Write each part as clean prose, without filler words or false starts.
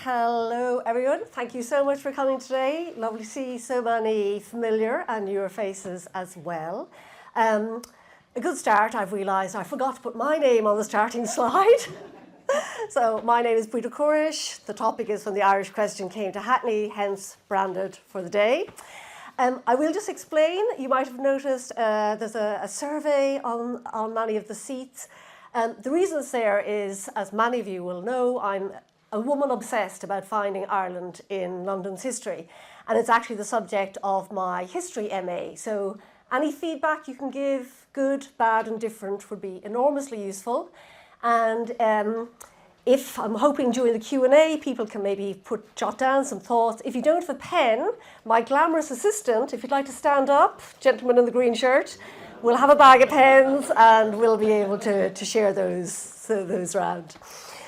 Hello everyone, thank you so much for coming today. Lovely to see so many familiar and newer faces as well. A good start, I've realised I forgot to put my name on the starting slide. So my name is Breda Corish. The topic is when the Irish question came to Hackney, hence branded for the day. I will just explain, you might have noticed there's a survey on many of the seats. The reason it's there is, as many of you will know, I'm a woman obsessed about finding Ireland in London's history. And it's actually the subject of my history MA. So any feedback you can give, good, bad and different, would be enormously useful. And if I'm hoping during the Q&A, people can maybe jot down some thoughts. If you don't have a pen, my glamorous assistant, if you'd like to stand up, gentleman in the green shirt, we'll have a bag of pens and we'll be able to share those around.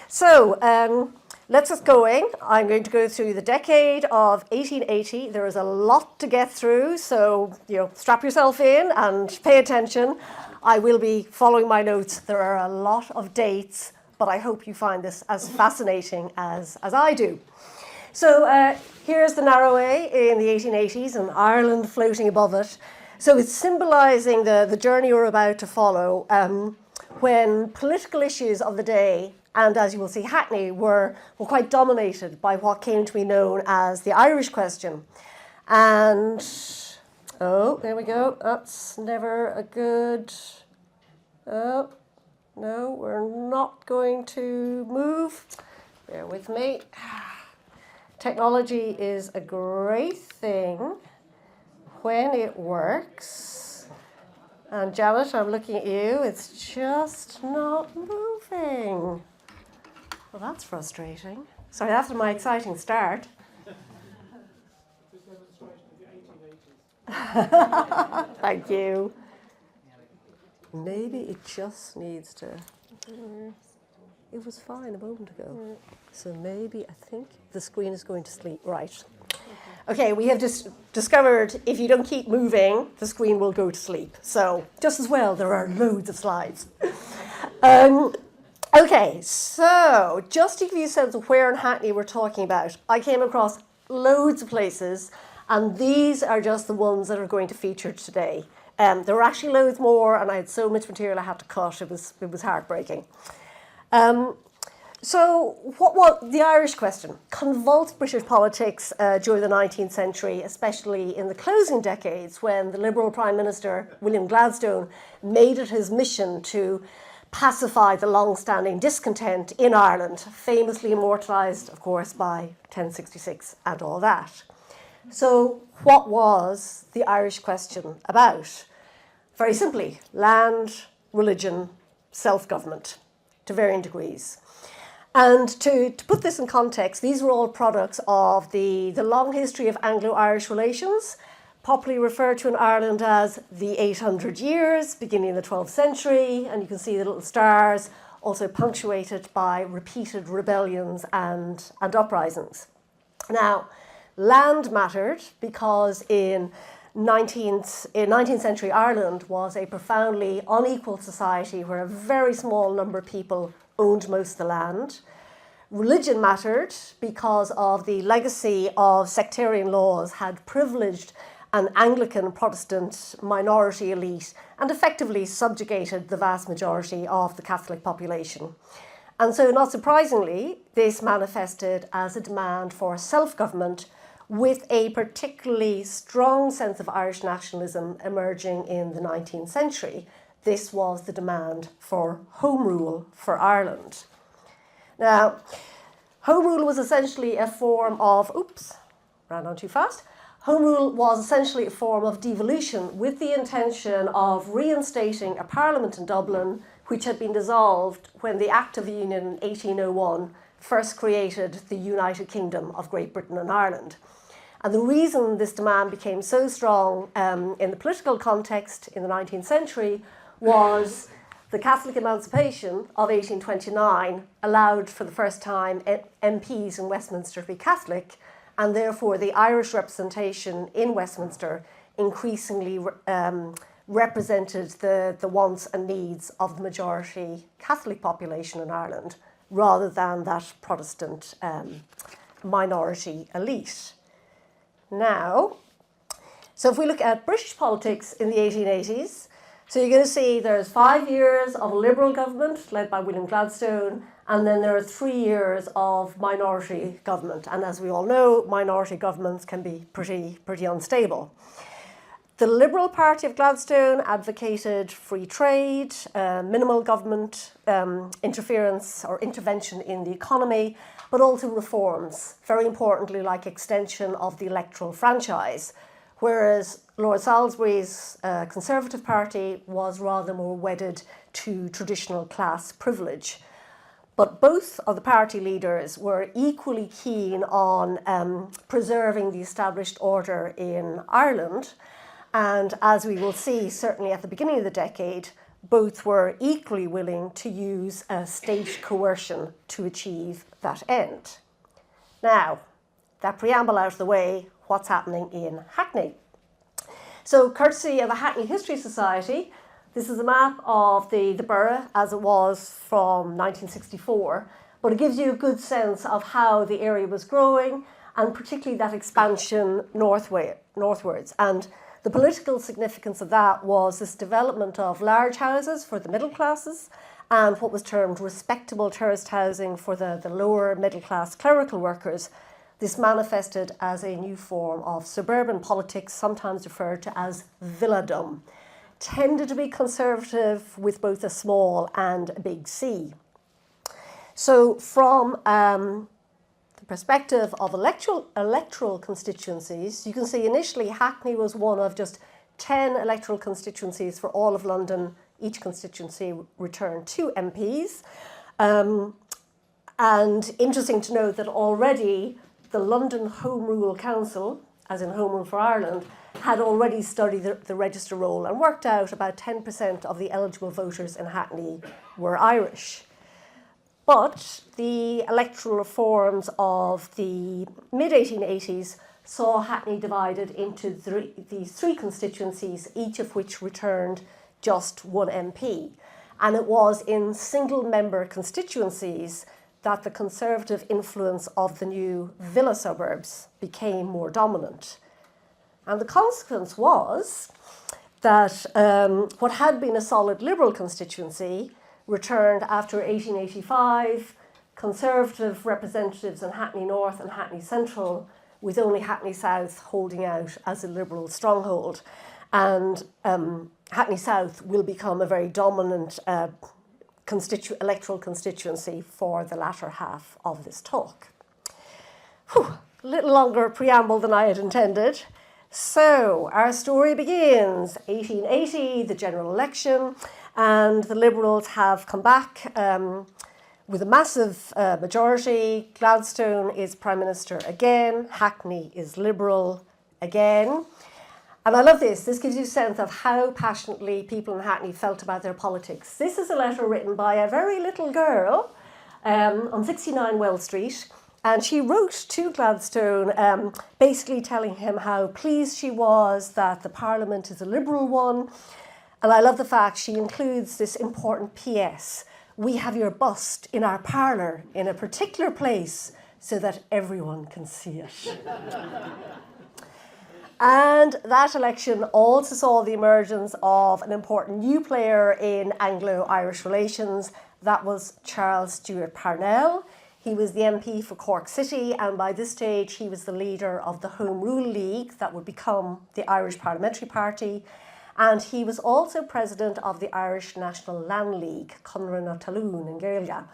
So, let's get going. I'm going to go through the decade of 1880. There is a lot to get through, so strap yourself in and pay attention. I will be following my notes. There are a lot of dates, but I hope you find this as fascinating as I do. So here's the narrow A in the 1880s and Ireland floating above it. So it's symbolising the journey we're about to follow when political issues of the day, and as you will see, Hackney were quite dominated by what came to be known as the Irish question. And, oh, there we go. That's never a good... Oh, no, we're not going to move. Bear with me. Technology is a great thing when it works. And Janet, I'm looking at you. It's just not moving. Well, that's frustrating. Sorry, after my exciting start. Thank you. Maybe it just needs to... It was fine a moment ago. So maybe, I think the screen is going to sleep. Right. Okay, we have just discovered if you don't keep moving, the screen will go to sleep. So just as well, there are loads of slides. Okay, so just to give you a sense of where in Hackney we're talking about, I came across loads of places, and these are just the ones that are going to feature today. There were actually loads more, and I had so much material I had to cut. It was heartbreaking. So what was the Irish question? Convulsed British politics during the 19th century, especially in the closing decades when the Liberal Prime Minister, William Gladstone, made it his mission to pacify the long-standing discontent in Ireland, famously immortalised, of course, by 1066 and all that. So what was the Irish question about? Very simply, land, religion, self-government, to varying degrees. And to put this in context, these were all products of the long history of Anglo-Irish relations, popularly referred to in Ireland as the 800 years, beginning in the 12th century, and you can see the little stars, also punctuated by repeated rebellions and uprisings. Now, land mattered because in 19th century Ireland was a profoundly unequal society where a very small number of people owned most of the land. Religion mattered because of the legacy of sectarian laws had privileged an Anglican Protestant minority elite and effectively subjugated the vast majority of the Catholic population. And so, not surprisingly, this manifested as a demand for self-government with a particularly strong sense of Irish nationalism emerging in the 19th century. This was the demand for home rule for Ireland. Now, home rule was essentially a form of, ran on too fast. Home rule was essentially a form of devolution with the intention of reinstating a parliament in Dublin, which had been dissolved when the Act of Union in 1801 first created the United Kingdom of Great Britain and Ireland. And the reason this demand became so strong in the political context in the 19th century was the Catholic emancipation of 1829 allowed for the first time MPs in Westminster to be Catholic, and therefore the Irish representation in Westminster increasingly represented the wants and needs of the majority Catholic population in Ireland, rather than that Protestant minority elite. Now, so if we look at British politics in the 1880s, so you're going to see there's 5 years of a Liberal government led by William Gladstone, and then there are 3 years of minority government. And as we all know, minority governments can be pretty unstable. The Liberal Party of Gladstone advocated free trade, minimal government interference or intervention in the economy, but also reforms, very importantly, like extension of the electoral franchise, whereas Lord Salisbury's Conservative Party was rather more wedded to traditional class privilege. But both of the party leaders were equally keen on preserving the established order in Ireland. And as we will see, certainly at the beginning of the decade, both were equally willing to use state coercion to achieve that end. Now, that preamble out of the way, what's happening in Hackney? So, courtesy of the Hackney History Society, this is a map of the borough as it was from 1964, but it gives you a good sense of how the area was growing, and particularly that expansion northwards. And the political significance of that was this development of large houses for the middle classes and what was termed respectable terraced housing for the lower middle class clerical workers. This manifested as a new form of suburban politics, sometimes referred to as villadom, tended to be conservative with both a small and a big C. So from the perspective of electoral constituencies, you can see initially Hackney was one of just 10 electoral constituencies for all of London. Each constituency returned 2 MPs. And interesting to note that already the London Home Rule Council, as in Home Rule for Ireland, had already studied the register roll and worked out about 10% of the eligible voters in Hackney were Irish. But the electoral reforms of the mid-1880s saw Hackney divided into these 3 constituencies, each of which returned just 1 MP. And it was in single-member constituencies that the conservative influence of the new villa suburbs became more dominant. And the consequence was that what had been a solid Liberal constituency returned after 1885, Conservative representatives in Hackney North and Hackney Central, with only Hackney South holding out as a Liberal stronghold. And Hackney South will become a very dominant electoral constituency for the latter half of this talk. A little longer preamble than I had intended. So our story begins 1880, the general election, and the Liberals have come back with a massive majority. Gladstone is Prime Minister again. Hackney is Liberal again. And I love this. This gives you a sense of how passionately people in Hackney felt about their politics. This is a letter written by a very little girl on 69 Wells Street. And she wrote to Gladstone basically telling him how pleased she was that the Parliament is a Liberal one. And I love the fact she includes this important PS. We have your bust in our parlour in a particular place so that everyone can see it. And that election also saw the emergence of an important new player in Anglo-Irish relations. That was Charles Stewart Parnell. He was the MP for Cork City, and by this stage he was the leader of the Home Rule League that would become the Irish Parliamentary Party. And he was also president of the Irish National Land League, Conradh na Talún in Gaeilge.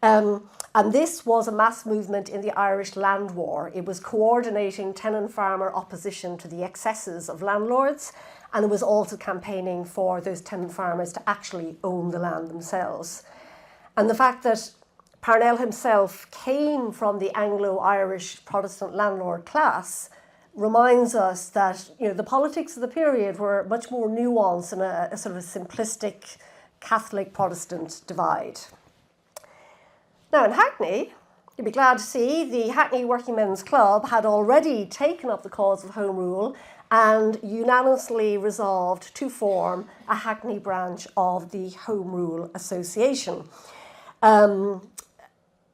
And this was a mass movement in the Irish land war. It was coordinating tenant-farmer opposition to the excesses of landlords, and it was also campaigning for those tenant farmers to actually own the land themselves. And the fact that Parnell himself came from the Anglo-Irish Protestant landlord class reminds us that the politics of the period were much more nuanced and a sort of a simplistic Catholic-Protestant divide. Now in Hackney, you'll be glad to see the Hackney Working Men's Club had already taken up the cause of Home Rule and unanimously resolved to form a Hackney branch of the Home Rule Association.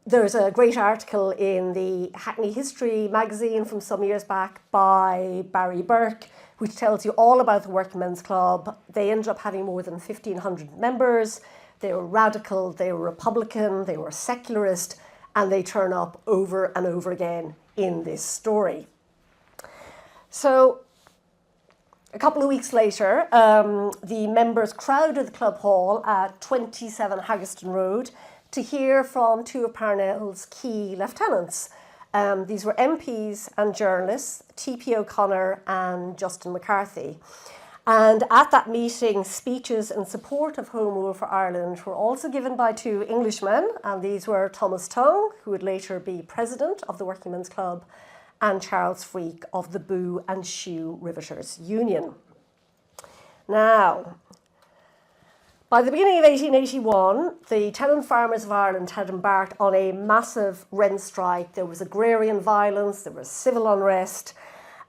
There's a great article in the Hackney History magazine from some years back by Barry Burke, which tells you all about the Working Men's Club. They ended up having more than 1,500 members. They were radical, they were Republican, they were secularist, and they turn up over and over again in this story. So a couple of weeks later, the members crowded the club hall at 27 Haggerston Road to hear from two of Parnell's key lieutenants. These were MPs and journalists, T.P. O'Connor and Justin McCarthy. And at that meeting, speeches in support of Home Rule for Ireland were also given by two Englishmen, and these were Thomas Tongue, who would later be president of the Working Men's Club, and Charles Freak of the Boo and Shoe Riveters Union. Now, by the beginning of 1881, the tenant farmers of Ireland had embarked on a massive rent strike. There was agrarian violence, there was civil unrest,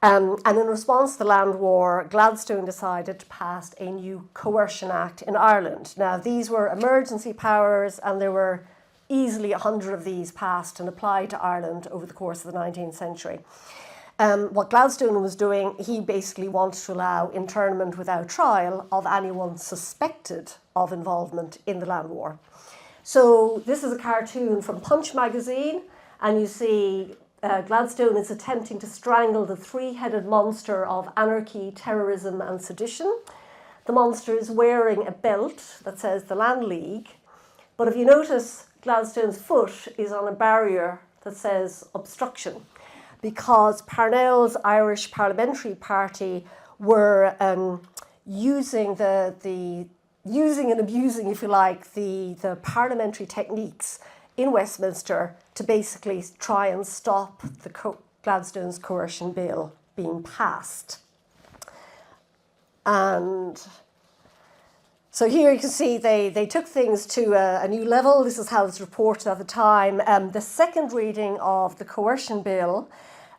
and in response to the land war, Gladstone decided to pass a new Coercion Act in Ireland. Now, these were emergency powers, and there were easily 100 of these passed and applied to Ireland over the course of the 19th century. What Gladstone was doing, he basically wanted to allow internment without trial of anyone suspected of involvement in the land war. So this is a cartoon from Punch magazine, and you see Gladstone is attempting to strangle the three-headed monster of anarchy, terrorism and sedition. The monster is wearing a belt that says the Land League, but if you notice, Gladstone's foot is on a barrier that says obstruction, because Parnell's Irish Parliamentary Party were using and abusing, if you like, the parliamentary techniques in Westminster to basically try and stop Gladstone's coercion bill being passed. And so here you can see they took things to a new level. This is how it was reported at the time. The second reading of the coercion bill,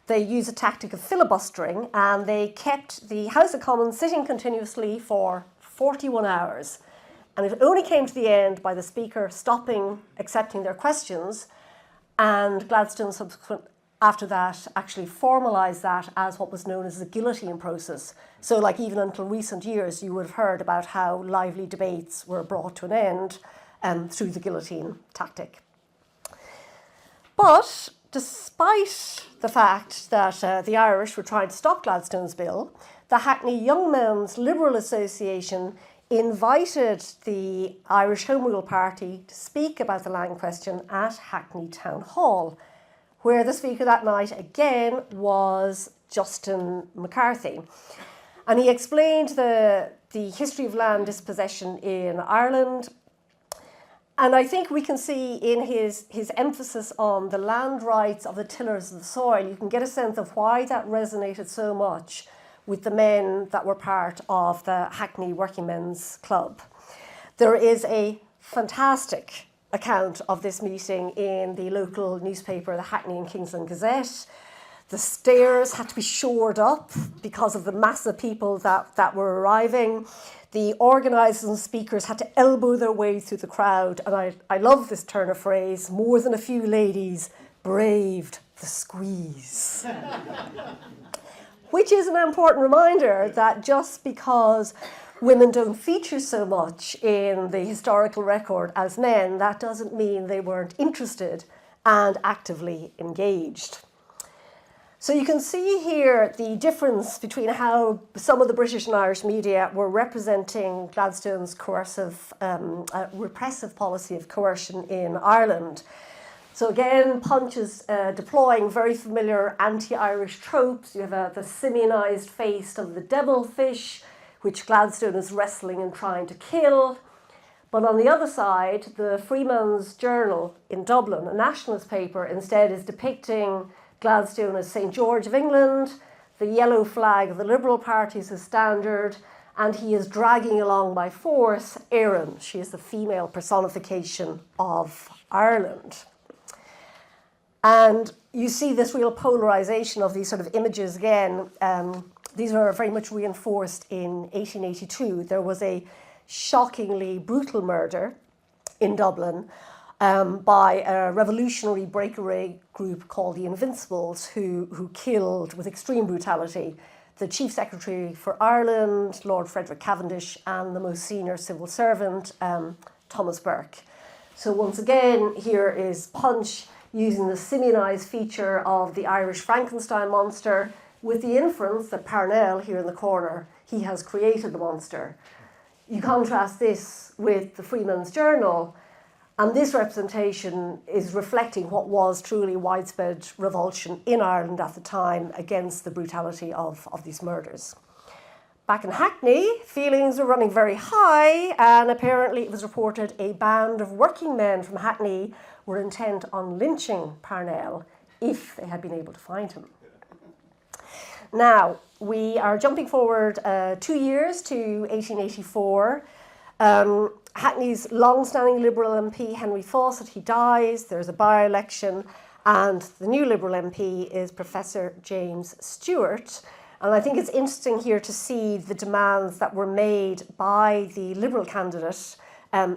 they used a tactic of filibustering, and they kept the House of Commons sitting continuously for 41 hours. And it only came to the end by the Speaker stopping accepting their questions, and Gladstone after that actually formalised that as what was known as the guillotine process. So like even until recent years, you would have heard about how lively debates were brought to an end through the guillotine tactic. But despite the fact that the Irish were trying to stop Gladstone's bill, the Hackney Young Men's Liberal Association invited the Irish Home Rule Party to speak about the land question at Hackney Town Hall, where the speaker that night again was Justin McCarthy. And he explained the history of land dispossession in Ireland. And I think we can see in his emphasis on the land rights of the tillers of the soil, you can get a sense of why that resonated so much with the men that were part of the Hackney Working Men's Club. There is a fantastic account of this meeting in the local newspaper, the Hackney and Kingsland Gazette. The stairs had to be shored up because of the mass of people that were arriving. The organisers and speakers had to elbow their way through the crowd. And I love this turn of phrase, more than a few ladies braved the squeeze. Which is an important reminder that just because women don't feature so much in the historical record as men, that doesn't mean they weren't interested and actively engaged. So you can see here the difference between how some of the British and Irish media were representing Gladstone's coercive, repressive policy of coercion in Ireland. So again, Punch is deploying very familiar anti-Irish tropes. You have the simianized face of the devilfish, which Gladstone is wrestling and trying to kill. But on the other side, the Freeman's Journal in Dublin, a nationalist paper, instead is depicting Gladstone as St. George of England. The yellow flag of the Liberal Party is his standard, and he is dragging along by force Erin. She is the female personification of Ireland. And you see this real polarisation of these sort of images again. these are very much reinforced in 1882. There was a shockingly brutal murder in Dublin by a revolutionary breakaway group called the Invincibles, who killed with extreme brutality the Chief Secretary for Ireland, Lord Frederick Cavendish, and the most senior civil servant, Thomas Burke. So once again, here is Punch using the Simeonized feature of the Irish Frankenstein monster, with the inference that Parnell, here in the corner, he has created the monster. You contrast this with the Freeman's Journal, and this representation is reflecting what was truly widespread revulsion in Ireland at the time against the brutality of these murders. Back in Hackney, feelings were running very high, and apparently it was reported a band of working men from Hackney were intent on lynching Parnell if they had been able to find him. Now, we are jumping forward 2 years to 1884. Hackney's long-standing Liberal MP, Henry Fawcett, he dies. There's a by-election, and the new Liberal MP is Professor James Stewart. And I think it's interesting here to see the demands that were made by the Liberal candidate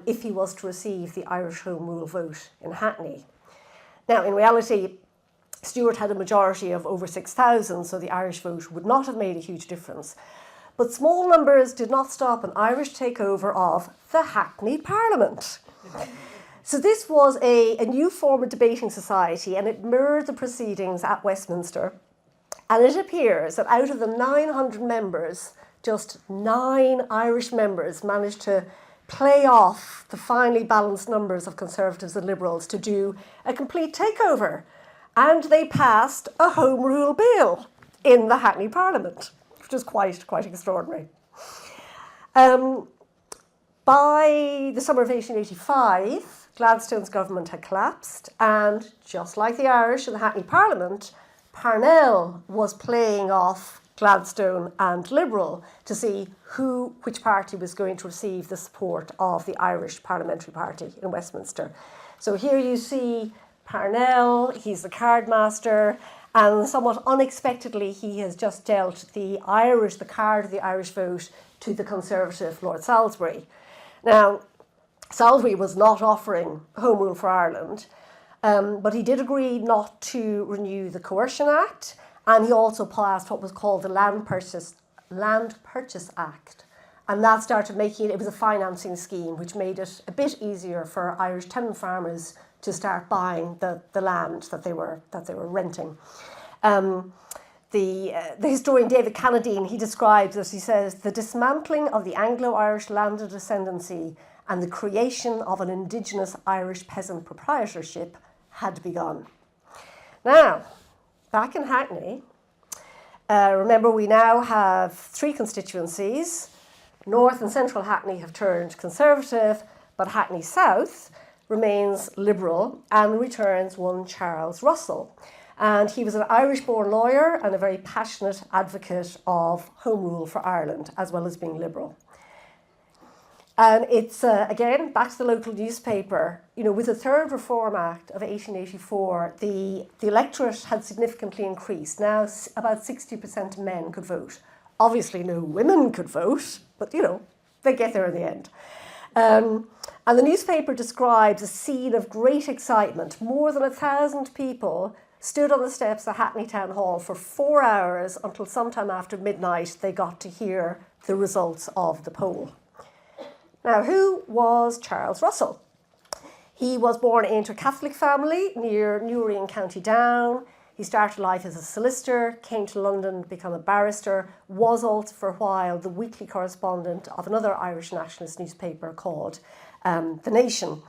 if he was to receive the Irish Home Rule vote in Hackney. Now, in reality, Stewart had a majority of over 6,000, so the Irish vote would not have made a huge difference. But small numbers did not stop an Irish takeover of the Hackney Parliament. So this was a new form of debating society, and it mirrored the proceedings at Westminster. And it appears that out of the 900 members, just 9 Irish members managed to play off the finely balanced numbers of Conservatives and Liberals to do a complete takeover. And they passed a Home Rule bill in the Hackney Parliament, which is quite extraordinary. By the summer of 1885, Gladstone's government had collapsed, and just like the Irish in the Hackney Parliament, Parnell was playing off Gladstone and Liberal to see which party was going to receive the support of the Irish Parliamentary Party in Westminster. So here you see Parnell, he's the card master, and somewhat unexpectedly he has just dealt the card of the Irish vote to the Conservative Lord Salisbury. Now, Salisbury was not offering Home Rule for Ireland, but he did agree not to renew the Coercion Act, and he also passed what was called the Land Purchase Act. And that started making it was a financing scheme which made it a bit easier for Irish tenant farmers to start buying the land that they were renting. The historian David Cannadine, he describes as, he says, the dismantling of the Anglo-Irish landed ascendancy and the creation of an indigenous Irish peasant proprietorship had begun. Now, back in Hackney, remember we now have 3 constituencies. North and Central Hackney have turned Conservative, but Hackney South remains Liberal and returns one Charles Russell. And he was an Irish-born lawyer and a very passionate advocate of Home Rule for Ireland, as well as being Liberal. And it's, again, back to the local newspaper, with the Third Reform Act of 1884, the electorate had significantly increased. Now, about 60% of men could vote. Obviously, no women could vote, but, they get there in the end. And the newspaper describes a scene of great excitement. More than 1,000 people stood on the steps of Hackney Town Hall for 4 hours until sometime after midnight they got to hear the results of the poll. Now, who was Charles Russell? He was born into a Catholic family near Newry in County Down. He started life as a solicitor, came to London to become a barrister, was also for a while the weekly correspondent of another Irish nationalist newspaper called The Nation.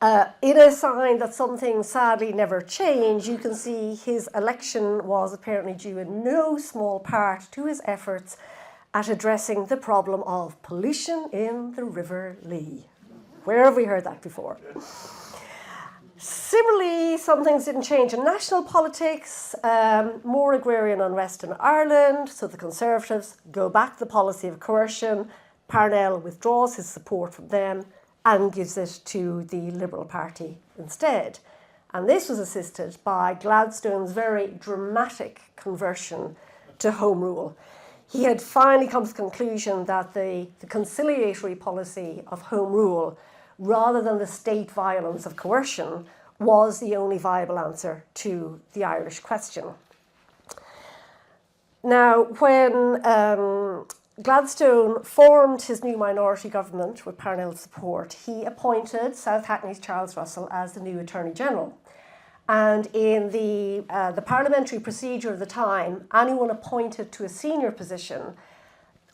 In a sign that something sadly never changed, you can see his election was apparently due in no small part to his efforts at addressing the problem of pollution in the River Lee. Where have we heard that before? Similarly, some things didn't change in national politics. More agrarian unrest in Ireland, so the Conservatives go back to the policy of coercion. Parnell withdraws his support from them and gives it to the Liberal Party instead. And this was assisted by Gladstone's very dramatic conversion to Home Rule. He had finally come to the conclusion that the conciliatory policy of Home Rule, rather than the state violence of coercion, was the only viable answer to the Irish question. Now, when Gladstone formed his new minority government with Parnell's support, he appointed South Hackney's Charles Russell as the new Attorney General. And in the parliamentary procedure of the time, anyone appointed to a senior position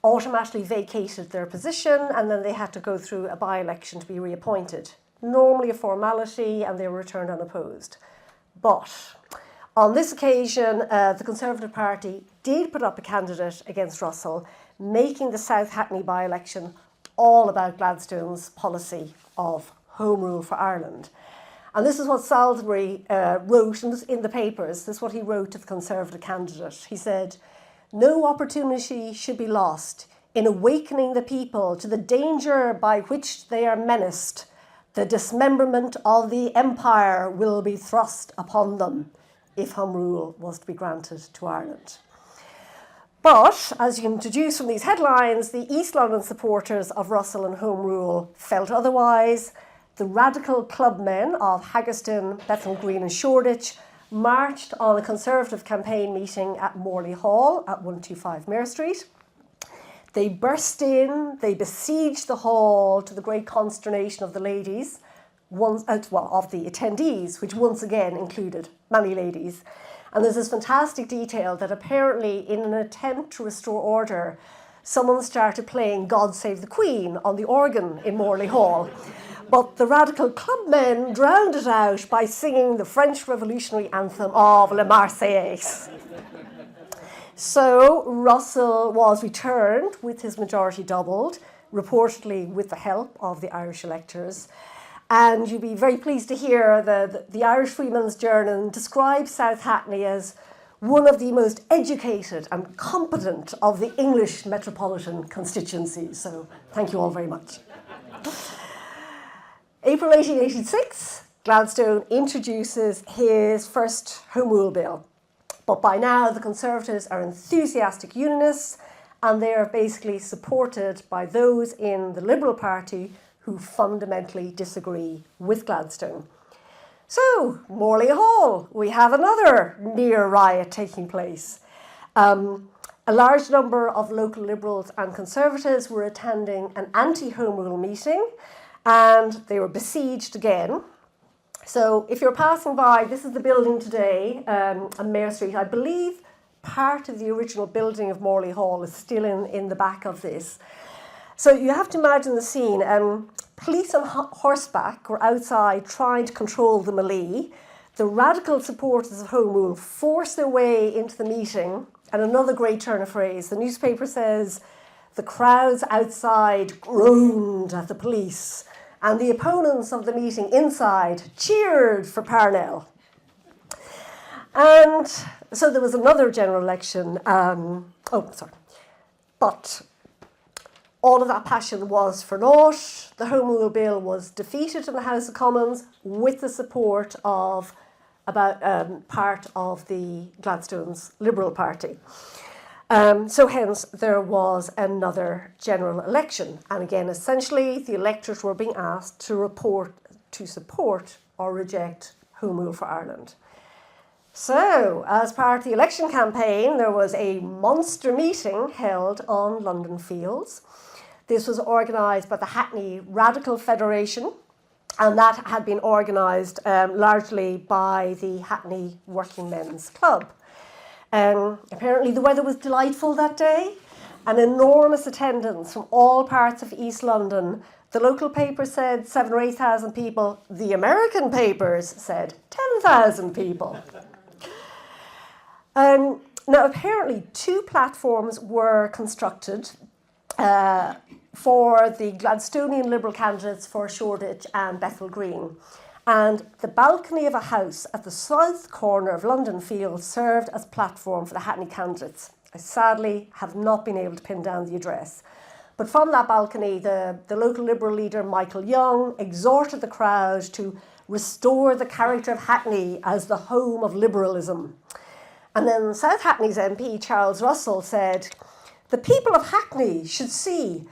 automatically vacated their position, and then they had to go through a by-election to be reappointed. Normally a formality, and they were returned unopposed. But on this occasion, the Conservative Party did put up a candidate against Russell, making the South Hackney by-election all about Gladstone's policy of Home Rule for Ireland. And this is what Salisbury wrote in the papers. This is what he wrote to the Conservative candidate. He said, "No opportunity should be lost in awakening the people to the danger by which they are menaced. The dismemberment of the empire will be thrust upon them if Home Rule was to be granted to Ireland." But, as you can deduce from these headlines, the East London supporters of Russell and Home Rule felt otherwise. The radical clubmen of Haggerston, Bethnal Green and Shoreditch marched on a Conservative campaign meeting at Morley Hall at 125 Mare Street. They burst in, they besieged the hall to the great consternation of the ladies, of the attendees, which once again included many ladies. And there's this fantastic detail that apparently in an attempt to restore order, someone started playing God Save the Queen on the organ in Morley Hall. But the radical clubmen drowned it out by singing the French Revolutionary anthem of La Marseillaise. So Russell was returned with his majority doubled, reportedly with the help of the Irish electors. And you'd be very pleased to hear the Irish Freeman's Journal describes South Hackney as one of the most educated and competent of the English metropolitan constituencies. So thank you all very much. April 1886, Gladstone introduces his first Home Rule Bill. But by now, the Conservatives are enthusiastic unionists, and they are basically supported by those in the Liberal Party who fundamentally disagree with Gladstone. So, Morley Hall, we have another near riot taking place. A large number of local Liberals and Conservatives were attending an anti-Home Rule meeting, and they were besieged again. So if you're passing by, this is the building today on Mare Street. I believe part of the original building of Morley Hall is still in the back of this. So you have to imagine the scene. Police on horseback were outside trying to control the melee. The radical supporters of Home Rule forced their way into the meeting. And another great turn of phrase, the newspaper says, "The crowds outside groaned at the police, and the opponents of the meeting inside cheered for Parnell." And so there was another general election. But all of that passion was for naught. The Home Rule Bill was defeated in the House of Commons with the support of about part of the Gladstone's Liberal Party. So hence there was another general election. And again, essentially, the electors were being asked to support or reject Home Rule for Ireland. So, as part of the election campaign, there was a monster meeting held on London Fields. This was organised by the Hackney Radical Federation, and that had been organised largely by the Hackney Working Men's Club. Apparently the weather was delightful that day. An enormous attendance from all parts of East London. The local paper said 7,000 or 8,000 people. The American papers said 10,000 people. Now apparently 2 platforms were constructed for the Gladstonian Liberal candidates for Shoreditch and Bethnal Green. And the balcony of a house at the south corner of London Fields served as platform for the Hackney candidates. I sadly have not been able to pin down the address. But from that balcony, the local Liberal leader, Michael Young, exhorted the crowd to restore the character of Hackney as the home of liberalism. And then South Hackney's MP, Charles Russell, said, "The people of Hackney should see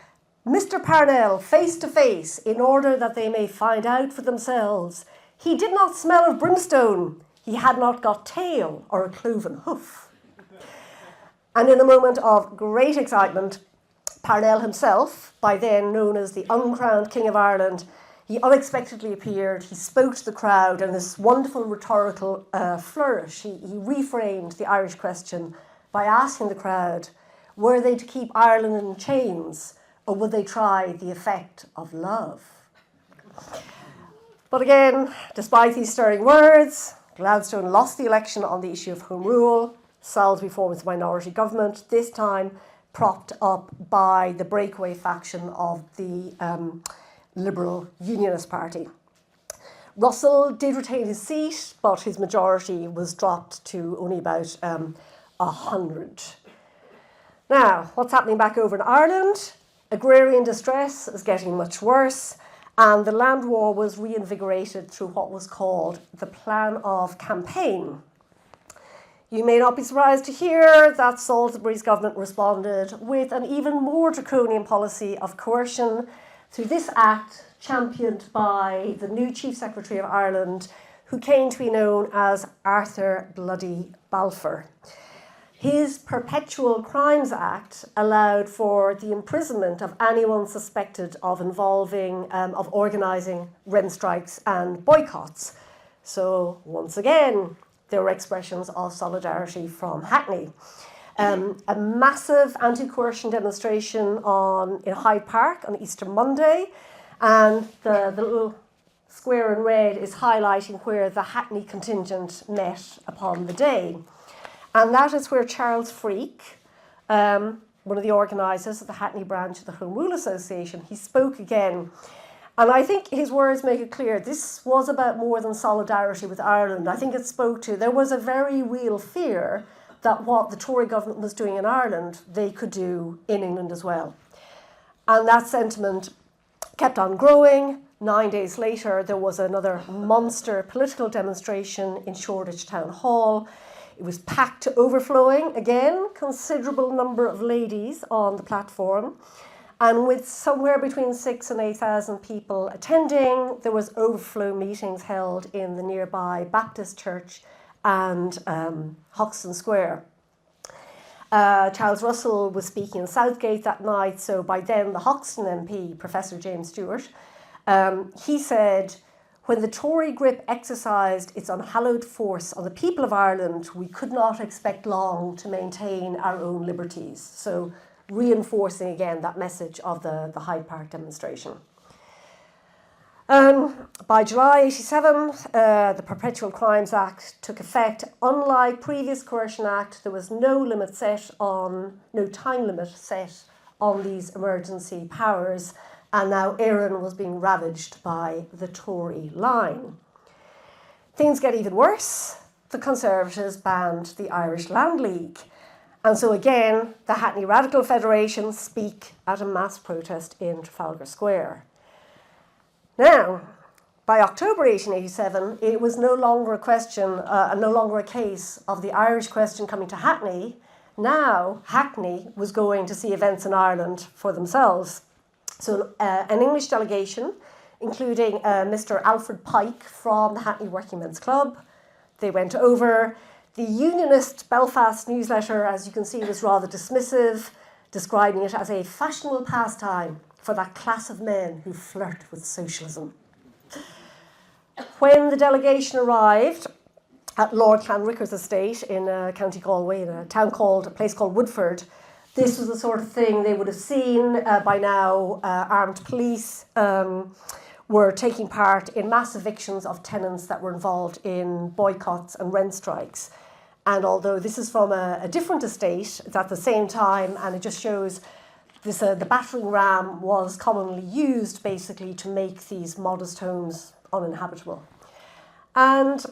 Mr. Parnell face to face in order that they may find out for themselves. He did not smell of brimstone. He had not got tail or a cloven hoof." And in a moment of great excitement, Parnell himself, by then known as the Uncrowned King of Ireland, he unexpectedly appeared. He spoke to the crowd in this wonderful rhetorical flourish. He reframed the Irish question by asking the crowd, were they to keep Ireland in chains, or would they try the effect of love? But again, despite these stirring words, Gladstone lost the election on the issue of Home Rule. Salisbury formed a minority government, this time propped up by the breakaway faction of the Liberal Unionist Party. Russell did retain his seat, but his majority was dropped to only about 100. Now, what's happening back over in Ireland? Agrarian distress is getting much worse, and the land war was reinvigorated through what was called the Plan of Campaign. You may not be surprised to hear that Salisbury's government responded with an even more draconian policy of coercion through this act championed by the new Chief Secretary of Ireland, who came to be known as Arthur Bloody Balfour. His Perpetual Crimes Act allowed for the imprisonment of anyone suspected of organising rent strikes and boycotts. So once again, there were expressions of solidarity from Hackney. A massive anti-coercion demonstration in Hyde Park on Easter Monday, and the little square in red is highlighting where the Hackney contingent met upon the day. And that is where Charles Freak, one of the organisers of the Hackney branch of the Home Rule Association, he spoke again. And I think his words make it clear this was about more than solidarity with Ireland. I think it spoke to, there was a very real fear that what the Tory government was doing in Ireland, they could do in England as well. And that sentiment kept on growing. 9 days later, there was another monster political demonstration in Shoreditch Town Hall. It was packed to overflowing. Again, considerable number of ladies on the platform. And with somewhere between 6,000 and 8,000 people attending, there was overflow meetings held in the nearby Baptist Church and Hoxton Square. Charles Russell was speaking in Southgate that night, so by then the Hoxton MP, Professor James Stewart, he said, "When the Tory grip exercised its unhallowed force on the people of Ireland, we could not expect long to maintain our own liberties." So reinforcing again that message of the Hyde Park demonstration. By July 87, the Perpetual Crimes Act took effect. Unlike previous Coercion Act, there was no time limit set on these emergency powers, and now Erin was being ravaged by the Tory line. Things get even worse. The Conservatives banned the Irish Land League. And so again, the Hackney Radical Federation speak at a mass protest in Trafalgar Square. Now, by October 1887, it was no longer a case of the Irish question coming to Hackney. Now, Hackney was going to see events in Ireland for themselves. So an English delegation, including Mr. Alfred Pike from the Hackney Working Men's Club, they went over. The Unionist Belfast newsletter, as you can see, was rather dismissive, describing it as a fashionable pastime for that class of men who flirt with socialism. When the delegation arrived at Lord Clanrickar's estate in County Galway, in a place called Woodford, this was the sort of thing they would have seen by now. Armed police were taking part in mass evictions of tenants that were involved in boycotts and rent strikes. And although this is from a different estate, it's at the same time, and it just shows this, the battering ram was commonly used basically to make these modest homes uninhabitable. And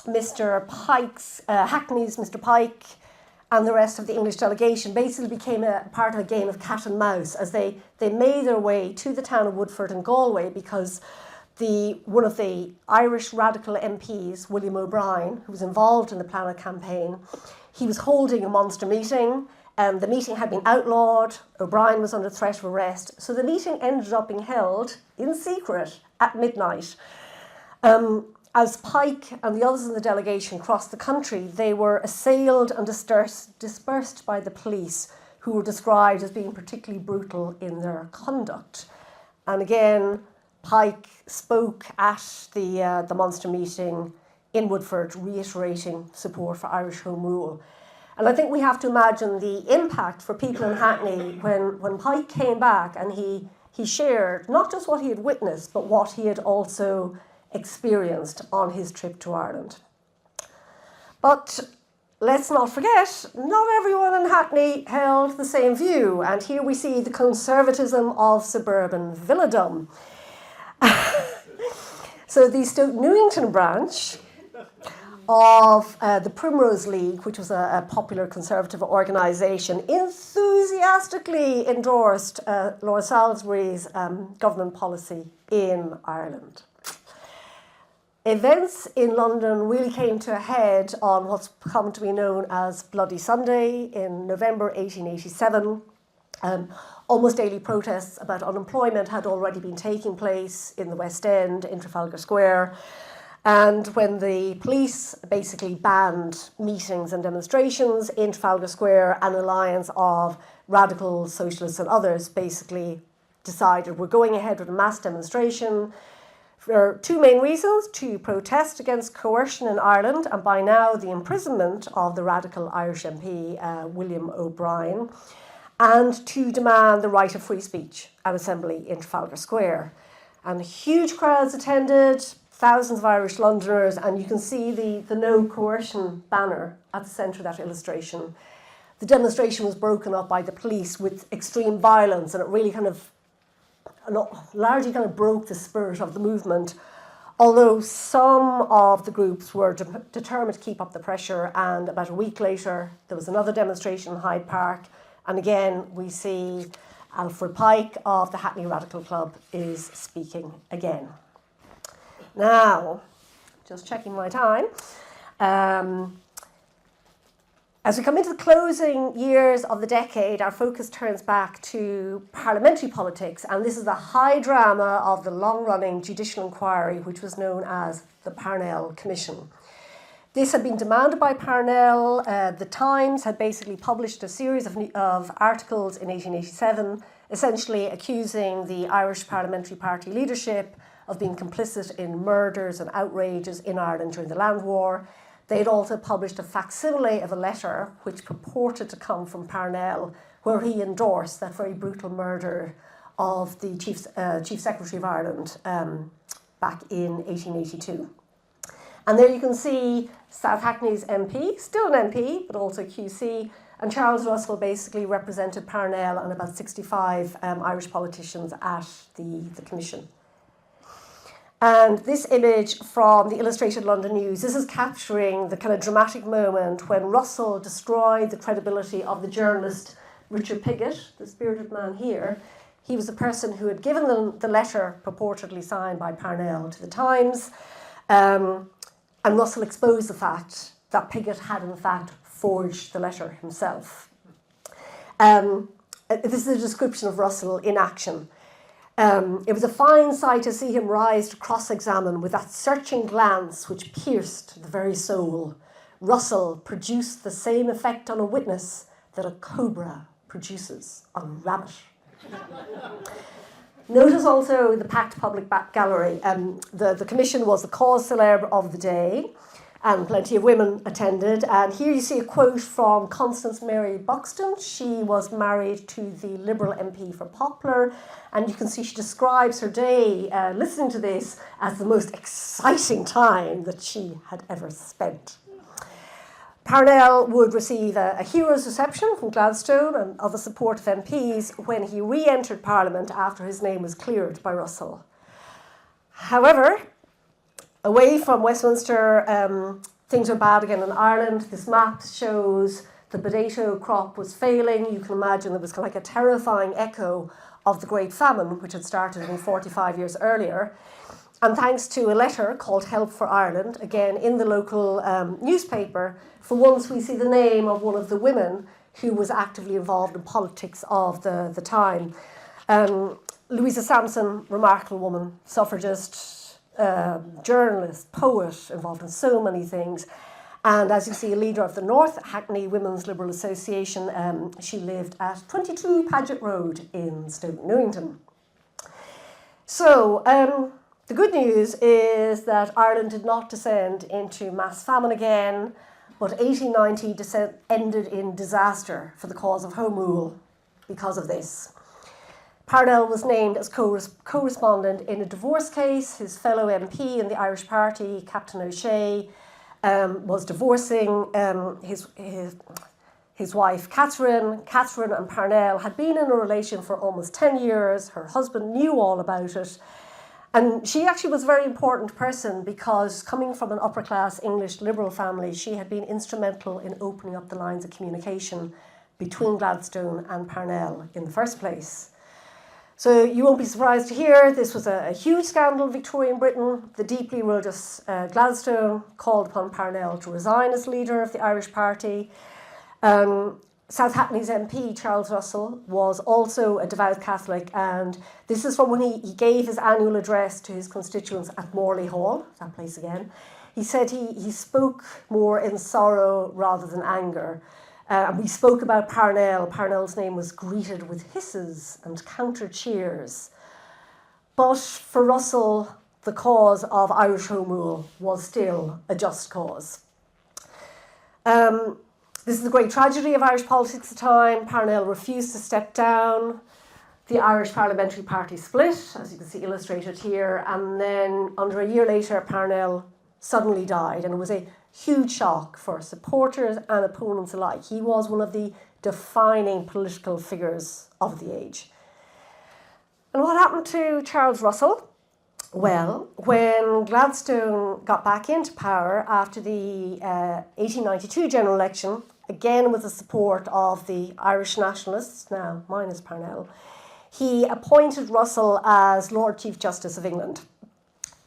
Mr. Pike's, Hackney's Mr. Pike and the rest of the English delegation basically became a part of a game of cat and mouse as they made their way to the town of Woodford and Galway, because one of the Irish radical MPs, William O'Brien, who was involved in the Plan of Campaign, He was holding a monster meeting. The meeting had been outlawed. O'Brien was under threat of arrest. So the meeting ended up being held in secret at midnight. As Pike and the others in the delegation crossed the country, they were assailed and dispersed by the police, who were described as being particularly brutal in their conduct. And again, Pike spoke at the monster meeting in Woodford, reiterating support for Irish Home Rule. And I think we have to imagine the impact for people in Hackney when Pike came back and he shared not just what he had witnessed, but what he had also experienced on his trip to Ireland. But let's not forget, not everyone in Hackney held the same view. And here we see the conservatism of suburban villadom. So the Stoke Newington branch of the Primrose League, which was a popular conservative organisation, enthusiastically endorsed Lord Salisbury's government policy in Ireland. Events in London really came to a head on what's come to be known as Bloody Sunday in November 1887. Almost daily protests about unemployment had already been taking place in the West End, in Trafalgar Square. And when the police basically banned meetings and demonstrations in Trafalgar Square, an alliance of radical socialists and others basically decided we're going ahead with a mass demonstration for two main reasons: to protest against coercion in Ireland, and by now the imprisonment of the radical Irish MP William O'Brien, and to demand the right of free speech and assembly in Trafalgar Square. And huge crowds attended, thousands of Irish Londoners, and you can see the no coercion banner at the centre of that illustration. The demonstration was broken up by the police with extreme violence, and it really largely broke the spirit of the movement, although some of the groups were determined to keep up the pressure. And about a week later, there was another demonstration in Hyde Park, and again we see Alfred Pike of the Hackney Radical Club is speaking again. Now, just checking my time, as we come into the closing years of the decade, our focus turns back to parliamentary politics, and this is the high drama of the long-running judicial inquiry, which was known as the Parnell Commission. This had been demanded by Parnell. The Times had basically published a series of articles in 1887, essentially accusing the Irish Parliamentary Party leadership of being complicit in murders and outrages in Ireland during the Land War. They had also published a facsimile of a letter which purported to come from Parnell, where he endorsed that very brutal murder of the Chief Secretary of Ireland back in 1882. And there you can see South Hackney's MP, still an MP, but also QC, and Charles Russell basically represented Parnell and about 65 Irish politicians at the commission. And this image from the Illustrated London News, this is capturing the kind of dramatic moment when Russell destroyed the credibility of the journalist Richard Piggott, the spirited man here. He was the person who had given the letter purportedly signed by Parnell to the Times. And Russell exposed the fact that Piggott had in fact forged the letter himself. This is a description of Russell in action. It was a fine sight to see him rise to cross-examine with that searching glance which pierced the very soul. Russell produced the same effect on a witness that a cobra produces on a rabbit. Notice also the packed public gallery. The commission was the cause célèbre of the day, and plenty of women attended. And here you see a quote from Constance Mary Buxton. She was married to the Liberal MP for Poplar, and you can see she describes her day listening to this as the most exciting time that she had ever spent. Parnell would receive a hero's reception from Gladstone and other supportive MPs when he re-entered Parliament after his name was cleared by Russell. However, away from Westminster, things are bad again in Ireland. This map shows the potato crop was failing. You can imagine there was kind of like a terrifying echo of the Great Famine, which had started 45 years earlier. And thanks to a letter called Help for Ireland, again in the local newspaper, for once we see the name of one of the women who was actively involved in politics of the time. Louisa Sampson, remarkable woman, suffragist, journalist, poet, involved in so many things. And as you see, a leader of the North Hackney Women's Liberal Association. She lived at 22 Paget Road in Stoke Newington. So, the good news is that Ireland did not descend into mass famine again, but 1890 ended in disaster for the cause of Home Rule because of this. Parnell was named as co-respondent in a divorce case. His fellow MP in the Irish Party, Captain O'Shea, was divorcing his wife Catherine. Catherine and Parnell had been in a relation for almost 10 years. Her husband knew all about it. And she actually was a very important person because coming from an upper-class English liberal family, she had been instrumental in opening up the lines of communication between Gladstone and Parnell in the first place. So you won't be surprised to hear this was a huge scandal in Victorian Britain. The deeply religious Gladstone called upon Parnell to resign as leader of the Irish Party. South Hackney's MP, Charles Russell, was also a devout Catholic, and this is from when he gave his annual address to his constituents at Morley Hall, that place again. He said he spoke more in sorrow rather than anger. And we spoke about Parnell. Parnell's name was greeted with hisses and counter cheers. But for Russell, the cause of Irish Home Rule was still a just cause. This is the great tragedy of Irish politics at the time. Parnell refused to step down. The Irish Parliamentary Party split, as you can see illustrated here, and then under a year later, Parnell suddenly died, and it was a huge shock for supporters and opponents alike. He was one of the defining political figures of the age. And what happened to Charles Russell? Well, when Gladstone got back into power after the 1892 general election, again with the support of the Irish nationalists, now minus Parnell, he appointed Russell as Lord Chief Justice of England.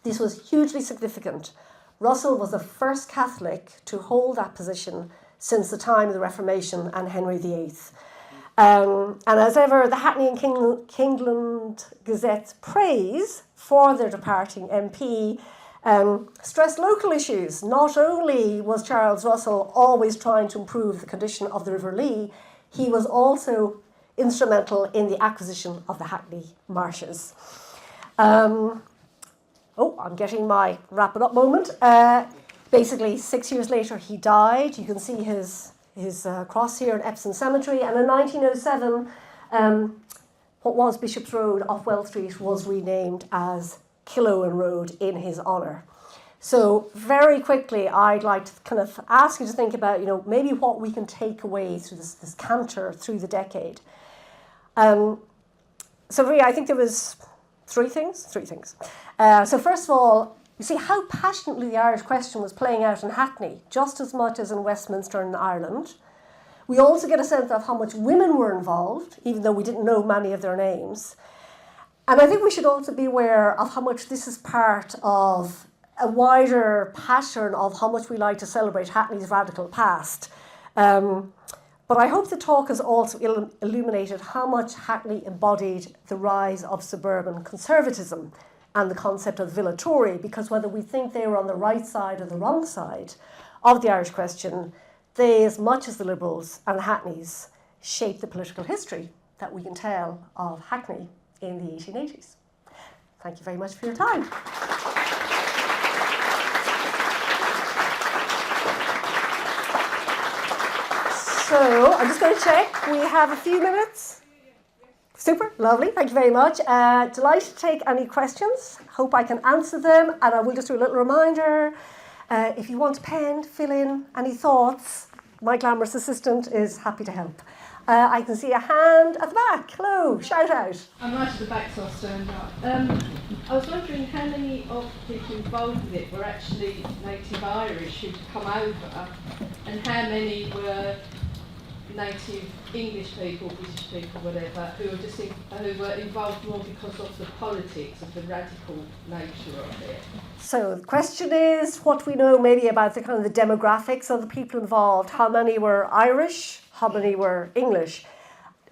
This was hugely significant. Russell was the first Catholic to hold that position since the time of the Reformation and Henry VIII. And as ever, the Hackney and Kingland Gazette's praise for their departing MP stressed local issues. Not only was Charles Russell always trying to improve the condition of the River Lee, he was also instrumental in the acquisition of the Hackney marshes. I'm getting my wrap it up moment. Basically, 6 years later, he died. You can see his cross here in Epsom Cemetery. And in 1907, what was Bishop's Road off Well Street was renamed as Killowen Road in his honour. So very quickly, I'd like to kind of ask you to think about, maybe what we can take away through this canter through the decade. So really, I think there was three things. So first of all, you see how passionately the Irish question was playing out in Hackney, just as much as in Westminster and Ireland. We also get a sense of how much women were involved, even though we didn't know many of their names. And I think we should also be aware of how much this is part of a wider pattern of how much we like to celebrate Hackney's radical past. But I hope the talk has also illuminated how much Hackney embodied the rise of suburban conservatism and the concept of Villa Tory, because whether we think they were on the right side or the wrong side of the Irish question, they, as much as the Liberals and the Hackneys, shaped the political history that we can tell of Hackney in the 1880s. Thank you very much for your time. So I'm just going to check. We have a few minutes. Super, lovely, thank you very much. Delighted to take any questions. Hope I can answer them. And I will just do a little reminder. If you want a pen, fill in any thoughts. My glamorous assistant is happy to help. I can see a hand at the back. Hello, shout out. I'm right at the back, so I'll stand up. I was wondering how many of the people involved with it were actually native Irish who'd come over, and how many were native English people, British people, whatever, who were involved more because of the politics, of the radical nature of it. So the question is, what do we know maybe about the kind of the demographics of the people involved? How many were Irish? How many were English?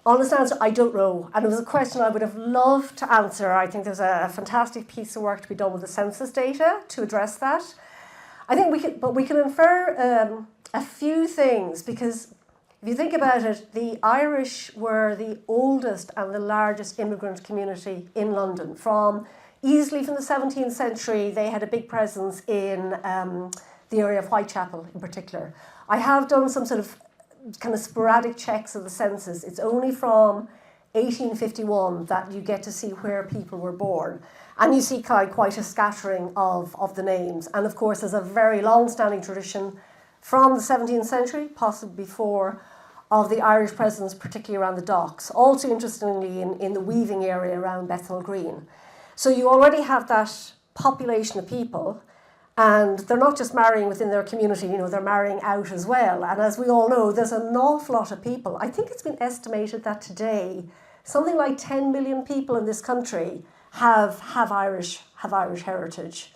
Honest answer, I don't know. And it was a question I would have loved to answer. I think there's a fantastic piece of work to be done with the census data to address that. I think we can infer a few things, because if you think about it, the Irish were the oldest and the largest immigrant community in London. Easily from the 17th century, they had a big presence in the area of Whitechapel in particular. I have done some sort of kind of sporadic checks of the census. It's only from 1851 that you get to see where people were born. And you see quite a scattering of the names. And of course, there's a very long-standing tradition from the 17th century, possibly before, of the Irish presence, particularly around the docks. Also, interestingly, in the weaving area around Bethnal Green. So you already have that population of people, and they're not just marrying within their community, they're marrying out as well. And as we all know, there's an awful lot of people. I think it's been estimated that today, something like 10 million people in this country have Irish heritage.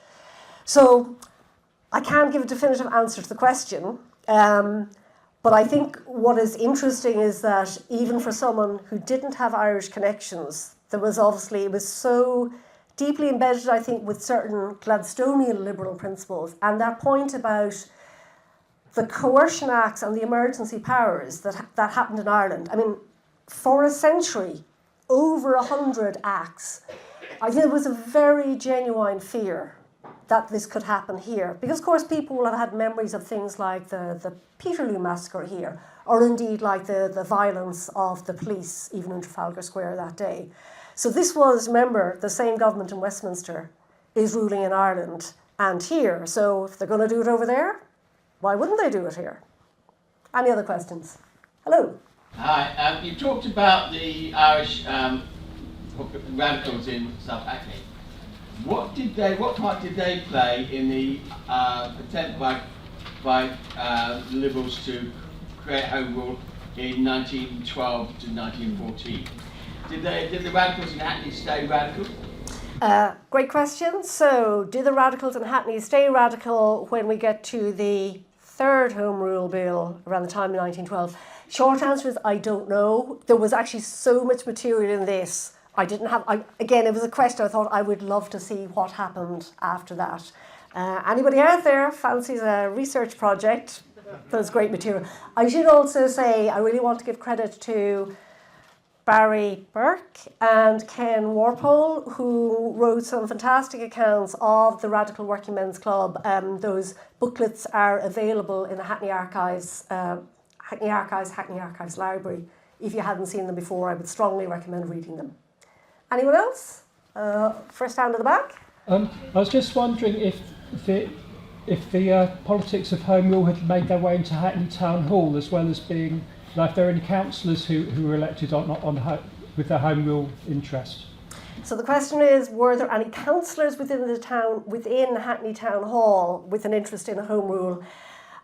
So I can't give a definitive answer to the question, but I think what is interesting is that even for someone who didn't have Irish connections, it was so deeply embedded, I think, with certain Gladstonian liberal principles, and that point about the coercion acts and the emergency powers that happened in Ireland. I mean, for a century, over 100 acts. I think there was a very genuine fear that this could happen here. Because, of course, people will have had memories of things like the Peterloo massacre here, or indeed like the violence of the police, even in Trafalgar Square that day. So this was, remember, the same government in Westminster is ruling in Ireland and here. So if they're going to do it over there, why wouldn't they do it here? Any other questions? Hello. Hi. You talked about the Irish radicals in South Hackney. What part did they play in the attempt by the Liberals to create Home Rule in 1912 to 1914? Did the radicals in Hackney stay radical? Great question. So, do the radicals in Hackney stay radical when we get to the third Home Rule Bill around the time of 1912? Short answer is I don't know. There was actually so much material in this. Again, it was a question I thought I would love to see what happened after that. Anybody out there fancies a research project? There's great material. I should also say I really want to give credit to Barry Burke and Ken Warpole, who wrote some fantastic accounts of the Radical Working Men's Club. Those booklets are available in the Hackney Archives Library. If you hadn't seen them before, I would strongly recommend reading them. Anyone else? First hand at the back. I was just wondering if the politics of Home Rule had made their way into Hackney Town Hall, as well as being, like, there are any councillors who were elected with their Home Rule interest. So the question is, were there any councillors within Hackney Town Hall with an interest in Home Rule?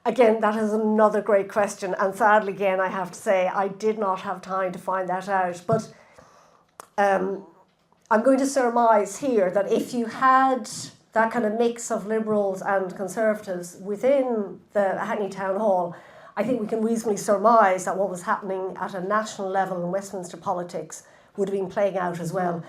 Again, that is another great question, and sadly, again, I have to say I did not have time to find that out. But I'm going to surmise here that if you had that kind of mix of Liberals and Conservatives within the Hackney Town Hall, I think we can reasonably surmise that what was happening at a national level in Westminster politics would have been playing out as well.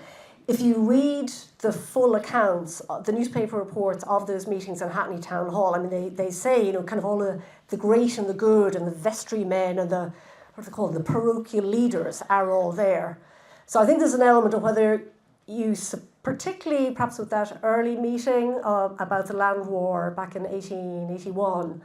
If you read the full accounts, the newspaper reports of those meetings in Hackney Town Hall, I mean, they say, kind of all the great and the good and the vestrymen and the parochial leaders are all there. So I think there's an element of whether you, particularly perhaps with that early meeting about the land war back in 1881,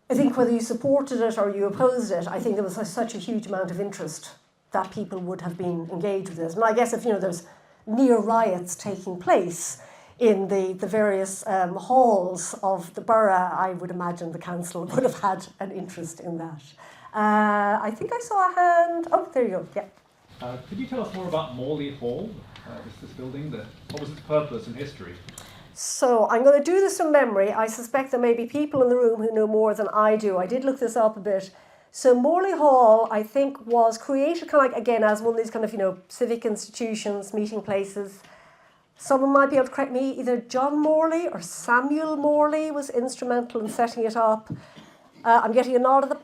I think whether you supported it or you opposed it, I think there was such a huge amount of interest that people would have been engaged with this. And I guess if there's near riots taking place in the various halls of the borough, I would imagine the council would have had an interest in that. I think I saw a hand. Oh, there you go. Yeah. Could you tell us more about Morley Hall, this building? What was its purpose and history? So I'm going to do this from memory. I suspect there may be people in the room who know more than I do. I did look this up a bit. So Morley Hall, I think, was created kind of like, again, as one of these kind of, civic institutions, meeting places. Someone might be able to correct me, either John Morley or Samuel Morley was instrumental in setting it up. I'm getting a nod of the...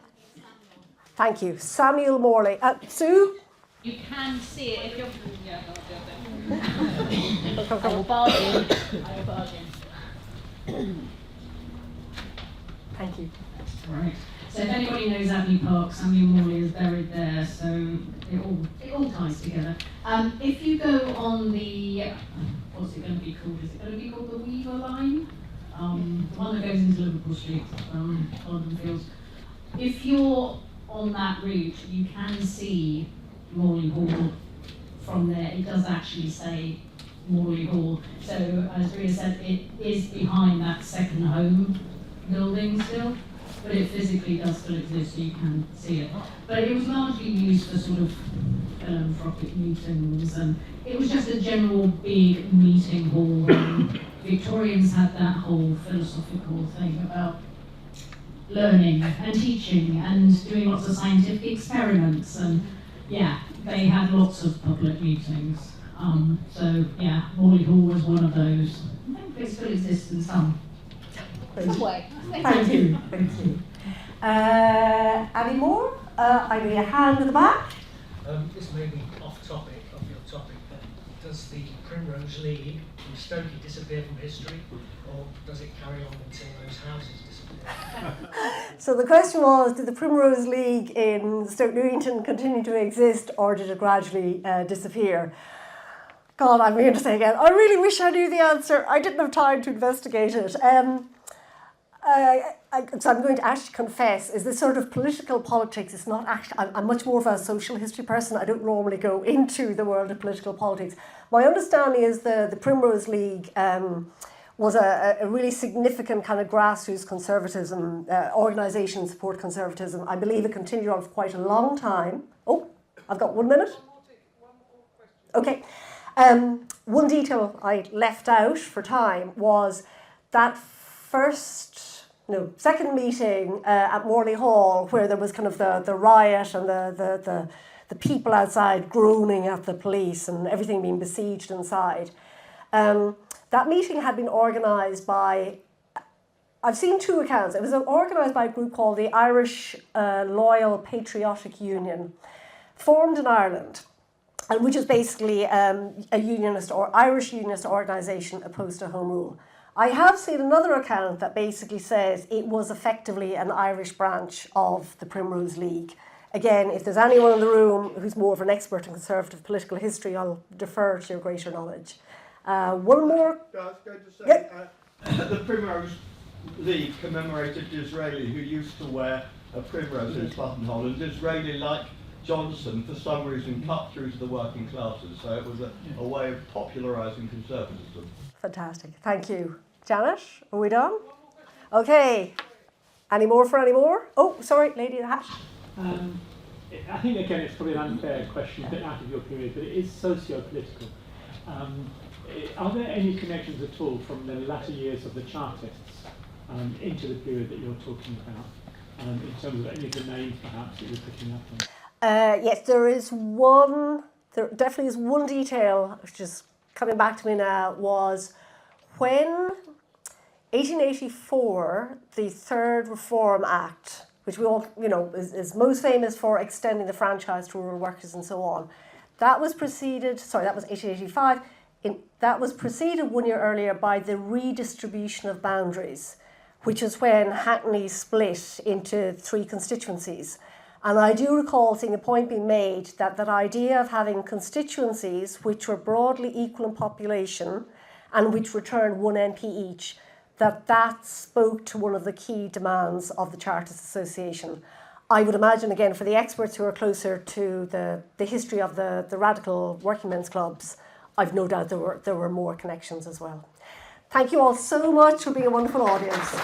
Thank you. Samuel Morley. Sue? You can see it if you're... I will bargain. I will bargain. Thank you. Right. So if anybody knows Avenue Park, Samuel Morley is buried there, so it all ties together. If you go on the, what's it going to be called? Is it going to be called the Weaver Line? The one that goes into Liverpool Street, London Fields. If you're on that route, you can see Morley Hall from there. It does actually say Morley Hall. So as Ria said, it is behind that second home building still, but it physically does still exist, so you can see it. But it was largely used for sort of philanthropic meetings, and it was just a general big meeting hall. And Victorians had that whole philosophical thing about learning and teaching and doing lots of scientific experiments, and yeah, they had lots of public meetings. So yeah, Morley Hall was one of those. I think it still exists in some. Way. Thank you. Thank you. Any more? I need a hand in the back. This may be off your topic, but does the Primrose League in Stokey disappear from history, or does it carry on until those houses disappear? So the question was, did the Primrose League in Stoke Newington continue to exist, or did it gradually disappear? God, I'm going to say again, I really wish I knew the answer. I didn't have time to investigate it. So I'm going to actually confess, is this sort of political politics, it's not actually, I'm much more of a social history person. I don't normally go into the world of political politics. My understanding is the Primrose League was a really significant kind of grassroots conservatism, organisation to support conservatism. I believe it continued on for quite a long time. Oh, I've got 1 minute. Okay. One detail I left out for time was that second meeting at Morley Hall, where there was kind of the riot and the people outside groaning at the police and everything being besieged inside. That meeting had been organised by, I've seen two accounts. It was organised by a group called the Irish Loyal Patriotic Union, formed in Ireland, and which is basically a unionist or Irish unionist organisation opposed to Home Rule. I have seen another account that basically says it was effectively an Irish branch of the Primrose League. Again, if there's anyone in the room who's more of an expert in conservative political history, I'll defer to your greater knowledge. One more. I was going to say, the Primrose League commemorated Disraeli, who used to wear a primrose in his buttonhole, and Disraeli, like Johnson, for some reason cut through to the working classes, so it was a way of popularising conservatism. Fantastic, thank you. Janet, are we done? Okay, any more? Oh, sorry, lady in the hat. I think, again, it's probably an unfair question, a bit out of your period, but it is socio-political. Are there any connections at all from the latter years of the Chartists into the period that you're talking about, in terms of any of the names, perhaps, that you're picking up on? Yes, there definitely is one detail, which is coming back to me now, was when 1884, the Third Reform Act, which we all, is most famous for extending the franchise to rural workers and so on, that was 1885, that was preceded 1 year earlier by the redistribution of boundaries, which is when Hackney split into 3 constituencies. And I do recall seeing a point being made that idea of having constituencies which were broadly equal in population and which returned 1 MP each, that spoke to one of the key demands of the Chartist Association. I would imagine, again, for the experts who are closer to the history of the radical working men's clubs, I've no doubt there were more connections as well. Thank you all so much for being a wonderful audience.